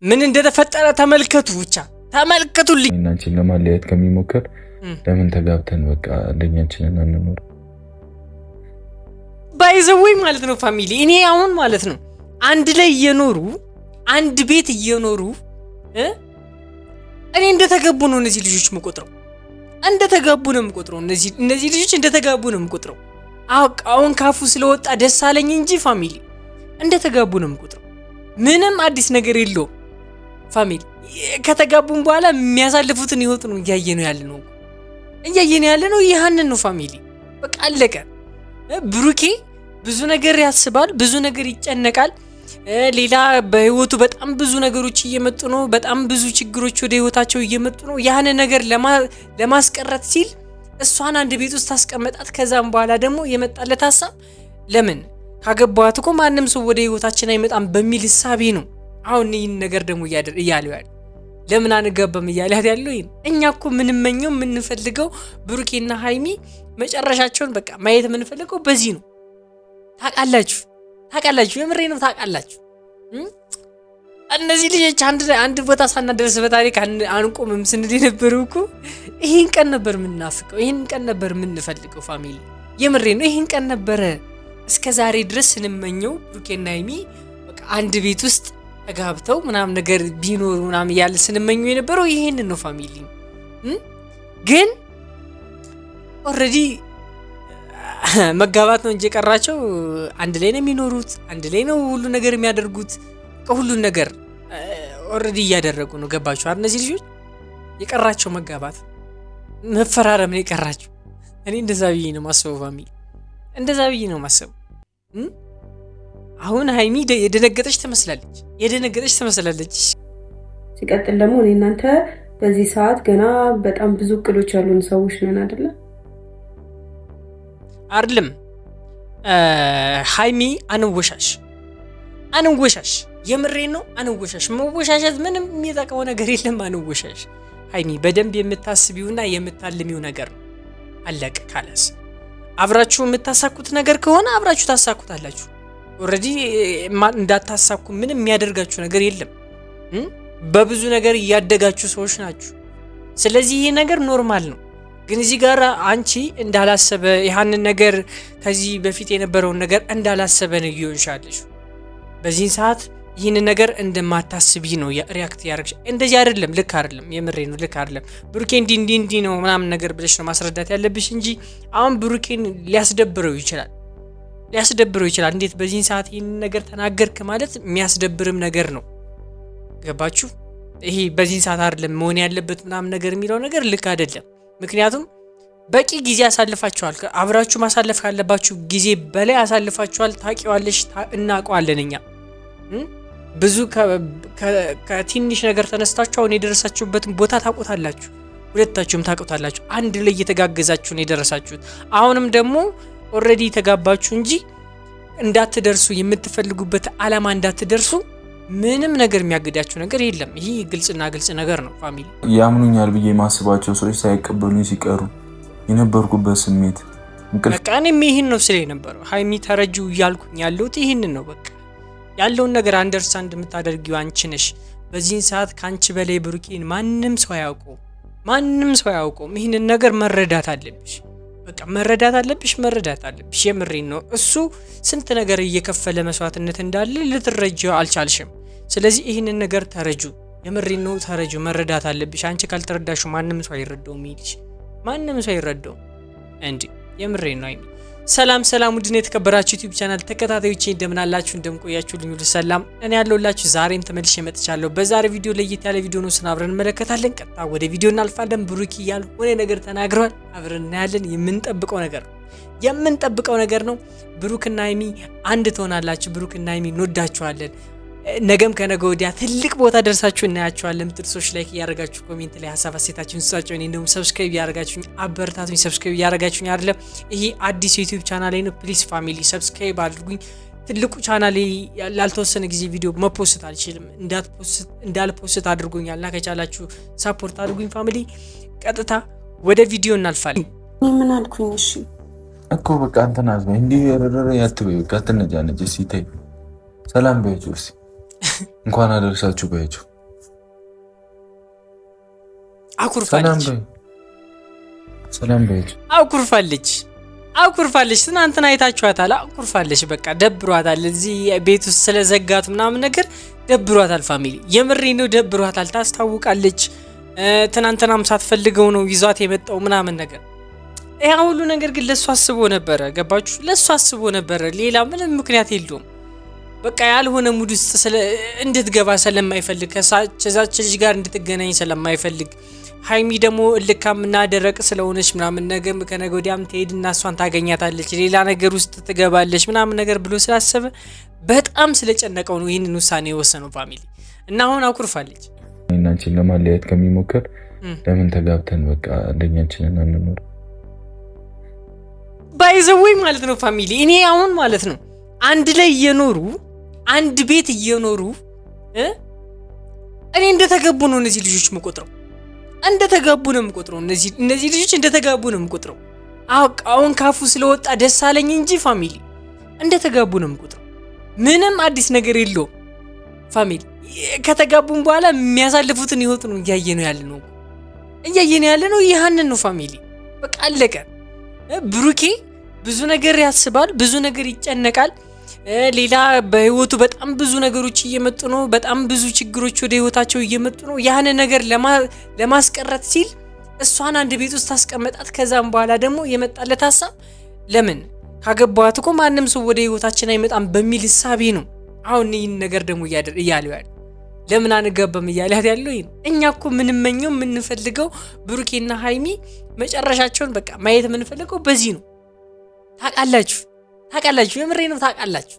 ምን እንደተፈጠረ ተመልከቱ፣ ብቻ ተመልከቱልኝ። እናንቺን ለማለያየት ከሚሞክር ለምን ተጋብተን በቃ አንደኛችንን አንኖር ባይዘውይ ማለት ነው ፋሚሊ። እኔ አሁን ማለት ነው አንድ ላይ እየኖሩ አንድ ቤት እየኖሩ እኔ እንደተጋቡ ነው እነዚህ ልጆች መቆጥረው፣ እንደተጋቡ ነው መቆጥረው። እነዚህ ልጆች እንደተጋቡ ነው መቆጥረው። አሁን ካፉ ስለወጣ ደስ አለኝ እንጂ ፋሚሊ እንደተጋቡ ነው መቆጥረው። ምንም አዲስ ነገር የለውም ፋሚሊ። ከተጋቡም በኋላ የሚያሳልፉትን ህይወት ነው እያየነው ያለነው ይህንን ነው ፋሚሊ። በቃ አለቀ። ብሩኬ ብዙ ነገር ያስባል፣ ብዙ ነገር ይጨነቃል። ሌላ በህይወቱ በጣም ብዙ ነገሮች እየመጡ ነው። በጣም ብዙ ችግሮች ወደ ህይወታቸው እየመጡ ነው። ያን ነገር ለማስቀረት ሲል እሷን አንድ ቤት ውስጥ ታስቀመጣት። ከዛም በኋላ ደግሞ የመጣለት ሐሳብ ለምን ካገባዋት እኮ ማንም ሰው ወደ ህይወታችን አይመጣም በሚል ሐሳቤ ነው አሁን ይህን ነገር ደግሞ እያለው ያለው። ለምን አንገባም እያላት ያለው ይሄን። እኛ እኮ ምንመኘው የምንፈልገው ብሩኬና ሃይሚ መጨረሻቸውን በቃ ማየት የምንፈልገው በዚህ ነው። ታውቃላችሁ፣ የምሬ ነው ታውቃላችሁ። እነዚህ ልጆች አንድ ቦታ ሳናደርስ በታሪክ አንቆምም ስንል የነበረው እኮ ይሄን ቀን ነበር የምናፍቀው፣ ይሄን ቀን ነበር የምንፈልገው ፋሚሊ። የምሬ ነው ይሄን ቀን ነበረ እስከ ዛሬ ድረስ ስንመኘው ብሩኬና ሃይሚ በቃ አንድ ቤት ውስጥ ተጋብተው ምናምን ነገር ቢኖሩ ምናምን ያለ ስንመኘው የነበረው ይሄንን ነው ፋሚሊ። ግን ኦልሬዲ መጋባት ነው እንጂ የቀራቸው አንድ ላይ ነው የሚኖሩት፣ አንድ ላይ ነው ሁሉ ነገር የሚያደርጉት። ከሁሉን ነገር ኦልሬዲ እያደረጉ ነው። ገባችሁ አይደል? እነዚህ ልጆች የቀራቸው መጋባት መፈራረም ነው የቀራቸው። እኔ እንደዛ ብዬ ነው ማስበው ፋሚሊ፣ እንደዛ ብዬ ነው ማስበው። አሁን ሃይሚ የደነገጠች ትመስላለች። ሲቀጥል ደግሞ እኔ እናንተ በዚህ ሰዓት ገና በጣም ብዙ እቅዶች ያሉን ሰዎች ነን አይደለም? ሃይሚ አንወሻሽ፣ የምሬን ነው አንወሻሽ። መወሻሸት ምንም የሚጠቅመው ነገር የለም። አንወሻሽ። ሃይሚ በደንብ የምታስቢውና የምታልሚው ነገር ነው። አለቀ ካላስ አብራችሁ የምታሳኩት ነገር ከሆነ አብራችሁ ታሳኩታላችሁ። ኦልሬዲ እንዳታሳኩ ምንም የሚያደርጋችሁ ነገር የለም። በብዙ ነገር እያደጋችሁ ሰዎች ናችሁ። ስለዚህ ይሄ ነገር ኖርማል ነው። ግን እዚህ ጋር አንቺ እንዳላሰበ ያንን ነገር ከዚህ በፊት የነበረውን ነገር እንዳላሰበ ነው ይሆንሻለሽ። በዚህ ሰዓት ይህን ነገር እንደማታስቢ ነው ሪያክት ያደርግሽ። እንደዚህ አይደለም፣ ልክ አይደለም። የምሬ ነው ልክ አይደለም። ብሩኬን እንዲህ ነው ምናምን ነገር ብለሽ ነው ማስረዳት ያለብሽ እንጂ አሁን ብሩኬን ሊያስደብረው ይችላል። እንዴት በዚህ ሰዓት ይህን ነገር ተናገርክ ማለት የሚያስደብርም ነገር ነው። ገባችሁ? ይሄ በዚህ ሰዓት አይደለም መሆን ያለበት ምናምን ነገር የሚለው ነገር ልክ አይደለም። ምክንያቱም በቂ ጊዜ አሳልፋችኋል። አብራችሁ ማሳለፍ ካለባችሁ ጊዜ በላይ አሳልፋችኋል። ታውቂዋለሽ፣ እናውቀዋለን እኛ ብዙ ከትንሽ ነገር ተነስታችሁ አሁን የደረሳችሁበትን ቦታ ታውቁታላችሁ። ሁለታችሁም ታውቁታላችሁ። አንድ ላይ እየተጋገዛችሁ ነው የደረሳችሁት። አሁንም ደግሞ ኦልሬዲ ተጋባችሁ እንጂ እንዳትደርሱ የምትፈልጉበት ዓላማ እንዳትደርሱ ምንም ነገር የሚያግዳችሁ ነገር የለም። ይሄ ግልጽና ግልጽ ነገር ነው ፋሚሊ። ያምኑኛል ብዬ ማስባቸው ሰዎች ሳይቀበሉኝ ሲቀሩ የነበርኩበት ስሜት በቃ እኔም ይሄን ነው ስለ የነበረው ሃይሚ ተረጁ እያልኩኝ ያለሁት ይሄንን ነው። በቃ ያለውን ነገር አንደርስታንድ የምታደርጊው አንቺ ነሽ። በዚህን ሰዓት ካንቺ በላይ ብሩኬን ማንም ሰው አያውቀውም። ይሄንን ነገር መረዳት አለብሽ። በቃ መረዳት አለብሽ። የምሬን ነው። እሱ ስንት ነገር እየከፈለ መስዋዕትነት እንዳለ ልትረጂው አልቻልሽም። ስለዚህ ይህንን ነገር ተረጁ። የምሬን ነው ተረጁ። መረዳት አለብሽ። አንቺ ካልተረዳሹ ማንም ሰው አይረዳውም። እንዴ የምሬን ነው። ሰላም ውድና የተከበራችሁ ዩቲዩብ ቻናል ተከታታዮቼ እንደምን አላችሁ? እንደምቆያችሁልኝ ሁሉ ሰላም እኔ ያለሁላችሁ ዛሬም ተመልሼ መጥቻለሁ። በዛሬ ቪዲዮ ለየት ያለ ቪዲዮ ነው አብረን እንመለከታለን። ቀጥታ ወደ ቪዲዮ እናልፋለን። ብሩክ ያልሆነ ነገር ተናግሯል። አብረን እናያለን። የምንጠብቀው ነገር ነው። ብሩክና ሃይሚ አንድ ትሆናላችሁ። ብሩክና ሃይሚ እንወዳችኋለን። ነገም ከነገ ወዲያ ትልቅ ቦታ ደርሳችሁ እናያችኋለን። ጥርሶች ላይክ ያደርጋችሁ ኮሜንት ላይ ሐሳብ አስተያየታችሁን ስጧቸው። እኔ እንደውም ሰብስክራይብ ያደርጋችሁኝ አበረታቱኝ። ሰብስክራይብ ያደርጋችሁኝ አይደለም ይሄ አዲስ ዩቲዩብ ቻናሌ ነው። ፕሊዝ ፋሚሊ ሰብስክራይብ አድርጉኝ። ትልቁ ቻናሌ ላልተወሰነ ጊዜ ቪዲዮ መፖስት አልችልም፣ እንዳልፖስት አድርጎኛልና ከቻላችሁ ሰፖርት አድርጉኝ ፋሚሊ። ቀጥታ ወደ ቪዲዮ እናልፋለን። ምን አልኩኝ? እሺ እኮ በቃ አንተና አዝመኝ እንዲህ ረረረ ያትበይ በቃ ተነጃነጅ ሲታይ ሰላም በያችሁ። እንኳን አደረሳችሁ በያችሁ። አኩርፋለች። ትናንትና አይታችኋታል። አኩርፋለች። በቃ ደብሯታል። እዚህ ቤት ውስጥ ስለዘጋቱ ምናምን ነገር ደብሯታል። ፋሚሊ የምሬ ነው ደብሯታል። ታስታውቃለች። ትናንትናም ሳትፈልገው ነው ይዟት የመጣው ምናምን ነገር። ያ ሁሉ ነገር ግን ለሱ አስቦ ነበረ። ገባችሁ? ለሱ አስቦ ነበረ። ሌላ ምንም ምክንያት የለውም። በቃ ያልሆነ ሙድ ውስጥ እንድትገባ ስለማይፈልግ ከዛች ልጅ ጋር እንድትገናኝ ስለማይፈልግ ሀይሚ ደግሞ እልካምና ደረቅ ስለሆነች ምናምን ነገር ከነገ ወዲያም ትሄድና እሷን ታገኛታለች ሌላ ነገር ውስጥ ትገባለች ምናምን ነገር ብሎ ስላሰበ በጣም ስለጨነቀው ነው ይህንን ውሳኔ የወሰነው ፋሚሊ። እና አሁን አኩርፋለች። እናንቺን ለማለያየት ከሚሞክር ለምን ተጋብተን በቃ አንደኛችንን አንኖር ባይዘወይ ማለት ነው ፋሚሊ። እኔ አሁን ማለት ነው አንድ ላይ እየኖሩ አንድ ቤት እየኖሩ እኔ እንደተገቡ ነው እነዚህ ልጆች መቆጥረው እንደተጋቡ ነው የምቆጥረው። እነዚህ ልጆች እንደተጋቡ ነው የምቆጥረው። አሁን ካፉ ስለወጣ ደስ አለኝ እንጂ ፋሚሊ እንደተጋቡ ነው የምቆጥረው። ምንም አዲስ ነገር የለውም ፋሚሊ። ከተጋቡም በኋላ የሚያሳልፉትን ህይወት ነው እያየነው ያለ ነው ይህንን ነው ፋሚሊ። በቃ አለቀ። ብሩኬ ብዙ ነገር ያስባል፣ ብዙ ነገር ይጨነቃል። ሌላ በህይወቱ በጣም ብዙ ነገሮች እየመጡ ነው። በጣም ብዙ ችግሮች ወደ ህይወታቸው እየመጡ ነው። ያን ነገር ለማስቀረት ሲል እሷን አንድ ቤት ውስጥ ታስቀመጣት። ከዛም በኋላ ደግሞ የመጣለት ሐሳብ ለምን ካገባዋት እኮ ማንም ሰው ወደ ህይወታችን አይመጣም በሚል ሐሳብ ነው። አሁን ይህን ነገር ደግሞ እያለው ያለው ለምን አንገባም እያላት ያለው ይሄን። እኛ እኮ ምንመኘው የምንፈልገው ብሩኬና ሃይሚ መጨረሻቸውን በቃ ማየት የምንፈልገው በዚህ ነው። ታውቃላችሁ የምሬ ነው ታውቃላችሁ።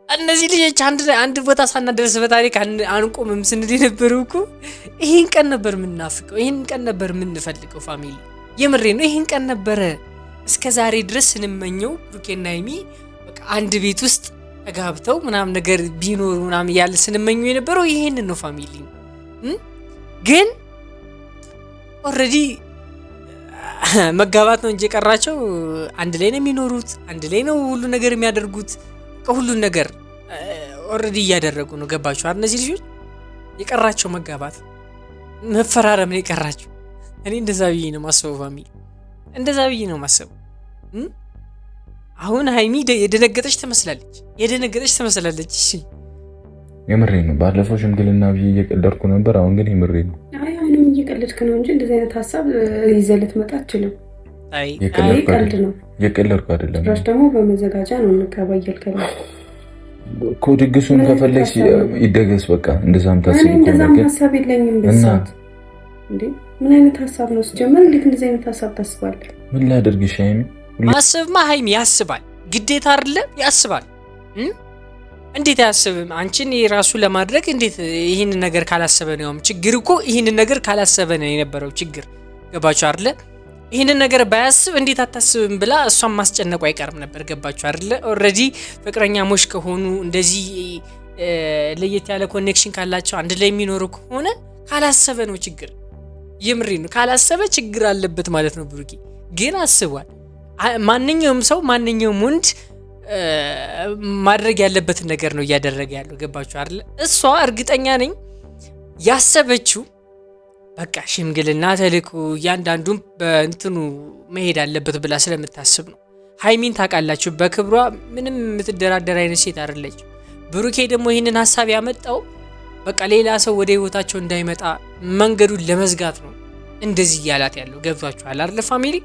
እነዚህ ልጆች አንድ ቦታ ሳናደርስ በታሪክ አንቆምም ስንል የነበረው እኮ ይሄን ቀን ነበር የምናፍቀው፣ ይሄን ቀን ነበር የምንፈልገው ፋሚሊ። የምሬ ነው ይሄን ቀን ነበረ እስከ ዛሬ ድረስ ስንመኘው ብሩኬና ሃይሚ በቃ አንድ ቤት ውስጥ ተጋብተው ምናምን ነገር ቢኖሩ ምናምን ያለ ስንመኘው የነበረው ይሄንን ነው ፋሚሊ። ግን ኦልሬዲ መጋባት ነው እንጂ ቀራቸው። አንድ ላይ ነው የሚኖሩት፣ አንድ ላይ ነው ሁሉ ነገር የሚያደርጉት። ከሁሉ ነገር ኦልሬዲ እያደረጉ ነው። ገባችሁ አይደል? እነዚህ ልጆች የቀራቸው መጋባት መፈራረም ነው የቀራቸው። እኔ እንደዛ ብዬ ነው ማሰበው ፋሚሊ፣ እንደዛ ብዬ ነው ማሰበው። አሁን ሃይሚ የደነገጠች ትመስላለች። እሺ የምሬ ነው። ባለፈው ሽምግልና ብዬ እየቀለድኩ ነበር። አሁን ግን የምሬ ነው። አሁንም እየቀለድክ ነው እንጂ እንደዚህ አይነት ሀሳብ ይዘህ ልትመጣ አትችልም። ቀልድ ነው። የቀለድኩ አይደለም። ራስ ደግሞ በመዘጋጃ ነው እንቀባየልከለ እኮ ድግሱን ከፈለግሽ ይደገስ በቃ። እንደዛም ታስብ እኮ እንደዛም ሀሳብ የለኝም በዛት እንዴ። ምን አይነት ሀሳብ ነው ሲጀመር? እንዴት እንደዚህ አይነት ሀሳብ ታስባለህ? ምን ላድርግሽ ሃይሚ? ማሰብማ ሃይሚ ያስባል፣ ግዴታ አይደለ? ያስባል። እንዴት አያስብም? አንቺን የራሱ ለማድረግ እንዴት ይህን ነገር ካላሰበ ነው? ችግር እኮ ይህን ነገር ካላሰበ ነው የነበረው ችግር። ገባችሁ አይደለ? ይህን ነገር ባያስብ እንዴት አታስብም ብላ እሷን ማስጨነቁ አይቀርም ነበር። ገባችሁ አይደለ? ኦልሬዲ ፍቅረኛሞች ከሆኑ እንደዚህ ለየት ያለ ኮኔክሽን ካላቸው አንድ ላይ የሚኖሩ ከሆነ ካላሰበ ነው ችግር። የምሬ ነው። ካላሰበ ችግር አለበት ማለት ነው። ብሩኬ ግን አስቧል። ማንኛውም ሰው ማንኛውም ወንድ ማድረግ ያለበትን ነገር ነው እያደረገ ያለው። ገባችሁ አይደል? እሷ እርግጠኛ ነኝ ያሰበችው በቃ ሽምግልና ተልኮ እያንዳንዱም በእንትኑ መሄድ አለበት ብላ ስለምታስብ ነው። ሃይሚን ታውቃላችሁ፣ በክብሯ ምንም የምትደራደር አይነት ሴት አይደለች። ብሩኬ ደግሞ ይህንን ሀሳብ ያመጣው በቃ ሌላ ሰው ወደ ህይወታቸው እንዳይመጣ መንገዱን ለመዝጋት ነው እንደዚህ እያላት ያለው። ገብቷችኋል አይደል ፋሚሊ?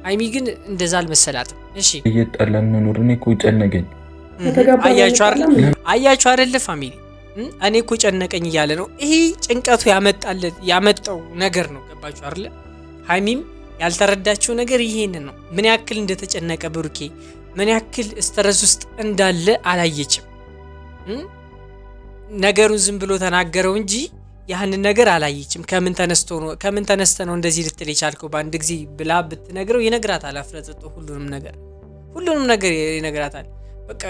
ሃይሚ ግን እንደዛ አልመሰላትም። እሺ እየጣላን መኖር እኔ እኮ ጨነቀኝ። አያችሁ አይደል ፋሚሊ? እኔ እኮ ጨነቀኝ እያለ ነው። ይሄ ጭንቀቱ ያመጣው ነገር ነው። ገባችሁ አይደል? ሃይሚም ያልተረዳችው ነገር ይሄንን ነው። ምን ያክል እንደተጨነቀ ብሩኬ ምን ያክል ስትረስ ውስጥ እንዳለ አላየችም። ነገሩን ዝም ብሎ ተናገረው እንጂ ያንን ነገር አላየችም። ከምን ተነስተ ነው እንደዚህ ልትል የቻልከው በአንድ ጊዜ ብላ ብትነግረው ይነግራታል። አፍረጥጦ ሁሉንም ነገር ይነግራታል። በቃ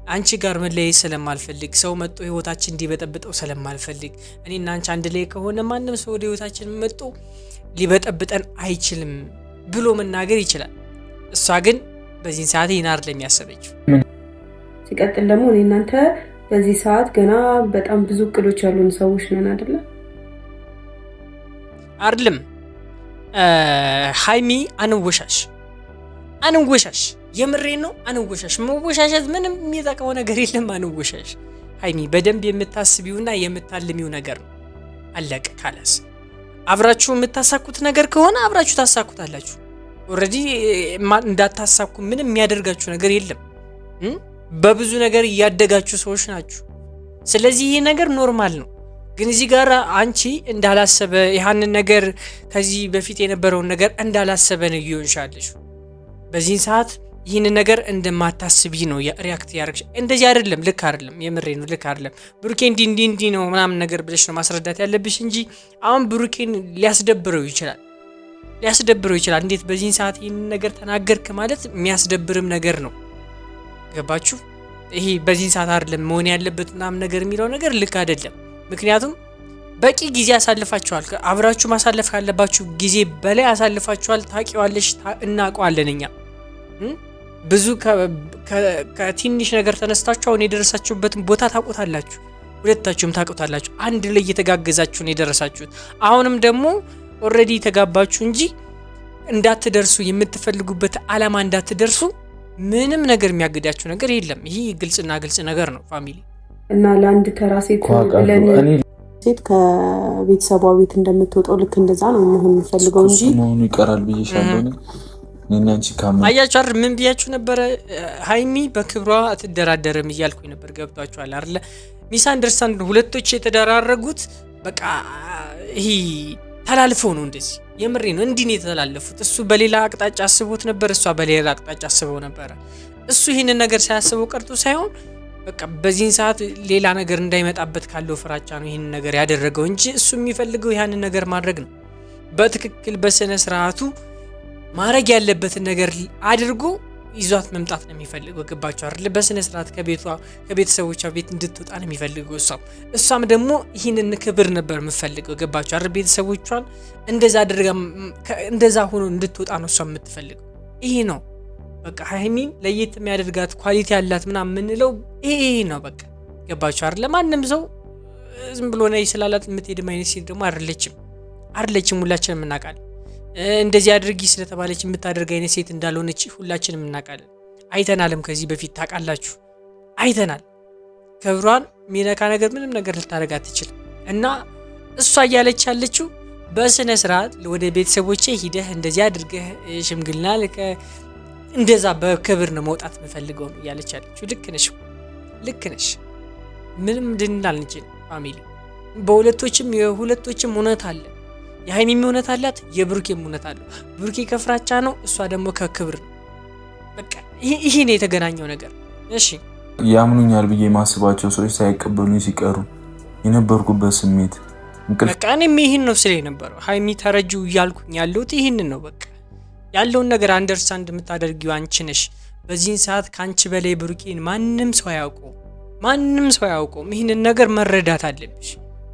አንቺ ጋር መለየት ስለማልፈልግ፣ ሰው መጥቶ ህይወታችን እንዲበጠብጠው ስለማልፈልግ፣ እኔና አንቺ አንድ ላይ ከሆነ ማንም ሰው ወደ ህይወታችን መጥቶ ሊበጠብጠን አይችልም ብሎ መናገር ይችላል። እሷ ግን በዚህ ሰዓት ይናር ለሚያሰበችው። ሲቀጥል ደግሞ እኔ እናንተ በዚህ ሰዓት ገና በጣም ብዙ እቅዶች ያሉን ሰዎች ነን አይደለ? አይደለም ሃይሚ አንወሻሽ የምሬ ነው። አንወሻሽ መወሻሸት ምንም የሚጠቅመው ነገር የለም። አንወሻሽ ሃይሚ በደንብ የምታስቢውና የምታልሚው ነገር ነው። አለቀ ካላስ አብራችሁ የምታሳኩት ነገር ከሆነ አብራችሁ ታሳኩታላችሁ። ኦሬዲ እንዳታሳኩ ምንም የሚያደርጋችሁ ነገር የለም። በብዙ ነገር እያደጋችሁ ሰዎች ናችሁ። ስለዚህ ይሄ ነገር ኖርማል ነው። ግን እዚህ ጋር አንቺ እንዳላሰበ ያንን ነገር ከዚህ በፊት የነበረውን ነገር እንዳላሰበ ነው ይሆንሻለሽ። በዚህን ሰዓት ይህን ነገር እንደማታስቢ ነው ሪያክት ያደርግሽ። እንደዚህ አይደለም፣ ልክ አይደለም። የምሬ ነው፣ ልክ አይደለም። ብሩኬ እንዲ ነው ምናምን ነገር ብለሽ ነው ማስረዳት ያለብሽ እንጂ አሁን ብሩኬን ሊያስደብረው ይችላል። እንዴት በዚህን ሰዓት ይህን ነገር ተናገርክ ማለት የሚያስደብርም ነገር ነው። ገባችሁ? ይሄ በዚህን ሰዓት አይደለም መሆን ያለበት ምናምን ነገር የሚለው ነገር ልክ አይደለም። ምክንያቱም በቂ ጊዜ አሳልፋችኋል። አብራችሁ ማሳለፍ ካለባችሁ ጊዜ በላይ አሳልፋችኋል። ታውቂዋለሽ፣ እናውቀዋለን እኛ ብዙ ከትንሽ ነገር ተነስታችሁ አሁን የደረሳችሁበትን ቦታ ታውቁታላችሁ። ሁለታችሁም ታውቁታላችሁ። አንድ ላይ እየተጋገዛችሁ ነው የደረሳችሁት። አሁንም ደግሞ ኦሬዲ ተጋባችሁ እንጂ እንዳትደርሱ የምትፈልጉበት አላማ እንዳትደርሱ ምንም ነገር የሚያግዳችሁ ነገር የለም። ይሄ ግልጽና ግልጽ ነገር ነው ፋሚሊ እና ለአንድ ተራ ሴት ሴት ከቤተሰቧ ቤት እንደምትወጣው ልክ እንደዛ ነው መሆን የምፈልገው እንጂ መሆኑ ይቀራል ብዬሻለሁ። አያችሁ አይደል? ምን ብያችሁ ነበረ? ሃይሚ በክብሯ አትደራደርም እያልኩኝ ነበር። ገብቷችኋል አይደል? ሚስ አንደርስታንድ ሁለቶች የተደራረጉት በቃ ይሄ ተላልፈው ነው። እንደዚህ የምሬ ነው። እንዲህ ነው የተላለፉት። እሱ በሌላ አቅጣጫ አስቦት ነበር፣ እሷ በሌላ አቅጣጫ አስበው ነበር። እሱ ይህንን ነገር ሳያስበው ቀርቶ ሳይሆን በቃ በዚህን ሰዓት ሌላ ነገር እንዳይመጣበት ካለው ፍራቻ ነው ይህንን ነገር ያደረገው እንጂ እሱ የሚፈልገው ያንን ነገር ማድረግ ነው። በትክክል በስነ ስርዓቱ ማድረግ ያለበትን ነገር አድርጎ ይዟት መምጣት ነው የሚፈልገው። ገባችሁ አይደል? በስነ ስርዓት ከቤተሰቦቿ ቤት እንድትወጣ ነው የሚፈልገው። እሷም ደግሞ ይህንን ክብር ነበር የምትፈልገው። ገባችሁ አይደል? ቤተሰቦቿን እንደዛ አድርጋ እንደዛ ሆኖ እንድትወጣ ነው እሷ የምትፈልገው። ይሄ ነው በቃ ሃይሚን ለየት የሚያደርጋት ኳሊቲ ያላት ምናምን የምንለው ይሄ ነው በቃ። ገባችሁ አይደል? ማንም ሰው ዝም ብሎ ነው ስላላት የምትሄድ አይነት ሴት ደግሞ አይደለችም። ሁላችንም እናውቃለን። እንደዚህ አድርጊ ስለተባለች የምታደርግ አይነት ሴት እንዳልሆነች ሁላችንም እናውቃለን። አይተናልም። ከዚህ በፊት ታውቃላችሁ፣ አይተናል። ክብሯን ሚነካ ነገር ምንም ነገር ልታደርግ አትችልም። እና እሷ እያለች ያለችው በስነ ስርዓት ወደ ቤተሰቦቼ ሂደህ እንደዚህ አድርገህ ሽምግልና ልከ እንደዛ በክብር ነው መውጣት የምፈልገው ነው እያለች ያለችው። ልክ ነሽ። ምንም ድንላል እንጂ ፋሚሊ የሁለቶችም እውነት አለ። የሃይሚም እውነት አላት፣ የብሩኬም እውነት አለው። ብሩኬ ከፍራቻ ነው፣ እሷ ደግሞ ከክብር ነው። በቃ ይሄ ነው የተገናኘው ነገር። እሺ ያምኑኛል ብዬ ማስባቸው ሰዎች ሳይቀበሉኝ ሲቀሩ የነበርኩበት ስሜት በቃ እኔም ይሄን ነው ስለ የነበረው። ሃይሚ ተረጁ እያልኩኝ ያለሁት ይሄንን ነው። በቃ ያለውን ነገር አንደርስታንድ የምታደርጊው አንቺ ነሽ። በዚህን ሰዓት ካንቺ በላይ ብሩኬን ማንም ሰው አያውቀውም። ይሄንን ነገር መረዳት አለብሽ።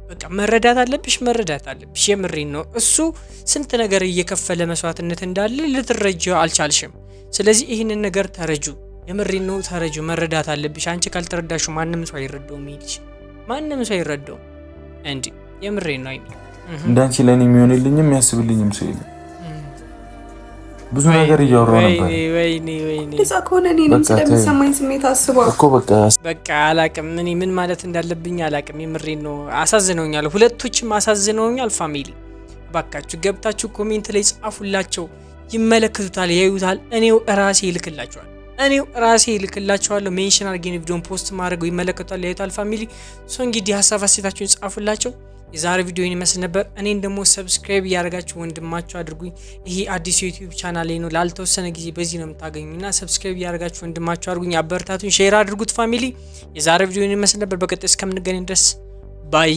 በቃ መረዳት አለብሽ። የምሬን ነው። እሱ ስንት ነገር እየከፈለ መስዋዕትነት እንዳለ ልትረጂው አልቻልሽም። ስለዚህ ይህንን ነገር ተረጁ። የምሬን ነው፣ ተረጁ። መረዳት አለብሽ። አንቺ ካልተረዳሹ ማንም ሰው አይረዳውም። እንዴ የምሬን ነው። እንዳንቺ ለኔ የሚሆንልኝም የሚያስብልኝም ሰው የለም። ብዙ ነገር እያወራሁ ነበር። ወይኔ እንደዛ ከሆነ እኔንም ስለሚሰማኝ ስሜት አስበው እኮ በቃ አላቅም። እኔ ምን ማለት እንዳለብኝ አላቅም። የምሬን ነው። አሳዝነውኛል፣ ሁለቶችም አሳዝነውኛል። ፋሚሊ ባካችሁ ገብታችሁ ኮሜንት ላይ ጻፉላቸው። ይመለከቱታል፣ ያዩታል። እኔው ራሴ ይልክላቸዋለሁ። ሜንሽን አድርጌ ቪዲዮን ፖስት ማድረገው ይመለከቱታል፣ ያዩታል። ፋሚሊ እንግዲህ ሀሳብ አስተያየታችሁን ጻፉላቸው። የዛሬ ቪዲዮ ይመስል ነበር። እኔን ደግሞ ሰብስክራይብ እያደረጋችሁ ወንድማችሁ አድርጉኝ። ይሄ አዲስ ዩቲዩብ ቻናል ነው። ላልተወሰነ ጊዜ በዚህ ነው የምታገኙና ሰብስክራይብ እያደረጋችሁ ወንድማችሁ አድርጉኝ። አበረታቱኝ፣ ሼር አድርጉት። ፋሚሊ የዛሬ ቪዲዮ ይመስል ነበር። በቀጣይ እስከምንገናኝ ድረስ ባይ